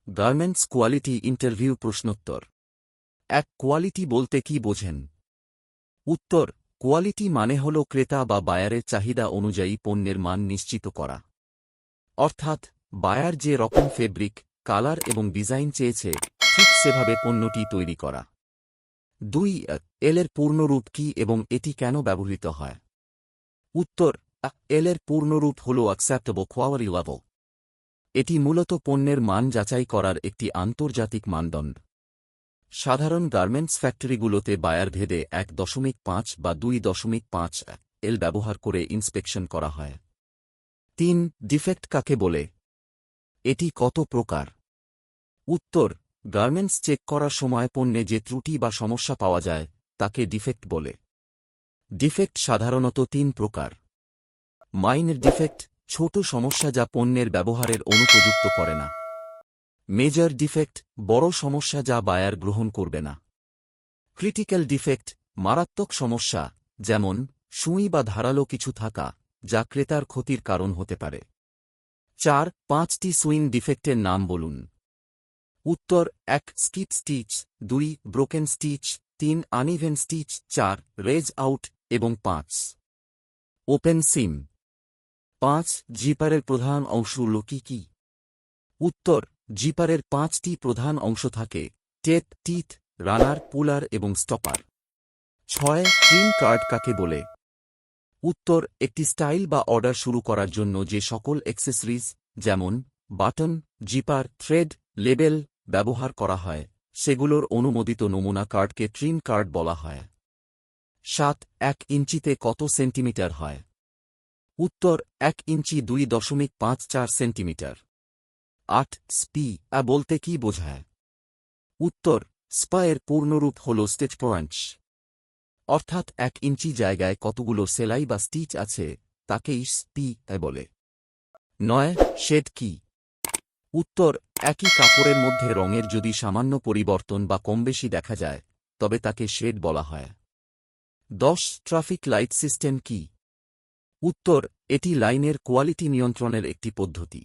Garments quality interview প্রশ্নোত্তর। ১. Quality বলতে কি বোঝেন? উত্তর: কোয়ালিটি মানে হল ক্রেতা বা বায়ারের চাহিদা অনুযায়ী পণ্যের মান নিশ্চিত করা। অর্থাৎ বায়ার যে রকম ফেব্রিক, কালার এবং ডিজাইন চেয়েছে ঠিক সেভাবে পণ্যটি তৈরি করা। ২. এর পূর্ণরূপ কি এবং এটি কেন ব্যবহৃত হয়? উত্তর: এর পূর্ণরূপ হল অ্যাকসেপ্টেবল কোয়ালিটি লেভেল। এটি মূলত পণ্যের মান যাচাই করার একটি আন্তর্জাতিক মানদণ্ড। সাধারণ গার্মেন্টস ফ্যাক্টরিগুলোতে বায়ার ভেদে ১.৫ বা ২.৫ এল ব্যবহার করে ইন্সপেকশন করা হয়। ৩. ডিফেক্ট কাকে বলে? এটি কত প্রকার? উত্তর: গার্মেন্টস চেক করার সময় পণ্যে যে ত্রুটি বা সমস্যা পাওয়া যায় তাকে ডিফেক্ট বলে। ডিফেক্ট সাধারণত ৩ প্রকার। মাইনর ডিফেক্ট: ছোট সমস্যা যা পণ্যের ব্যবহারের অনুপযুক্ত করে না। মেজর ডিফেক্ট: বড় সমস্যা যা বায়ার গ্রহণ করবে না। ক্রিটিক্যাল ডিফেক্ট: মারাত্মক সমস্যা, যেমন সুঁই বা ধারালো কিছু থাকা, যা ক্রেতার ক্ষতির কারণ হতে পারে। ৪. ৫টি সুইং ডিফেক্টের নাম বলুন। উত্তর: ১. Skip stitch, ২. Broken stitch, ৩. Uneven stitch, ৪. Raise out এবং ৫. ওপেন সিম। ৫. জিপারের প্রধান অংশগুলো কি কি? উত্তর: জিপারের ৫টি প্রধান অংশ থাকে: টেপ, টিথ, রানার, পুলার এবং স্টপার। ৬. ট্রিম কার্ড কাকে বলে? উত্তর: একটি স্টাইল বা অর্ডার শুরু করার জন্য যে সকল অ্যাক্সেসরিজ, যেমন বাটন, জিপার, থ্রেড, লেবেল ব্যবহার করা হয় সেগুলোর অনুমোদিত নমুনা কার্ডকে ট্রিম কার্ড বলা হয়। ৭. ১ ইঞ্চিতে কত সেন্টিমিটার হয়? উত্তর: ১ ইঞ্চি ২.৫৪ সেন্টিমিটার। ৮. স্পি বলতে কি বোঝায়? উত্তর: স্পা এর পূর্ণরূপ হল স্টিচ পয়েন্টস। অর্থাৎ ১ ইঞ্চি জায়গায় কতগুলো সেলাই বা স্টিচ আছে তাকেই স্পি বলে। ৯. শেড কি? উত্তর: একই কাপড়ের মধ্যে রঙের যদি সামান্য পরিবর্তন বা কমবেশি দেখা যায় তবে তাকে শেড বলা হয়। ১০. ট্রাফিক লাইট সিস্টেম কি? উত্তর: এটি লাইনের কোয়ালিটি নিয়ন্ত্রণের একটি পদ্ধতি।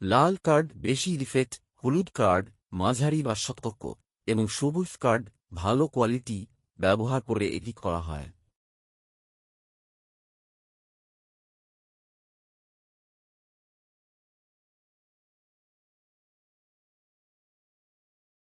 লাল কার্ড বেশি ডিফেক্ট, হলুদ কার্ড মাঝারি বা সতর্ক এবং সবুজ কার্ড ভালো কোয়ালিটি ব্যবহার করে এটি করা হয়।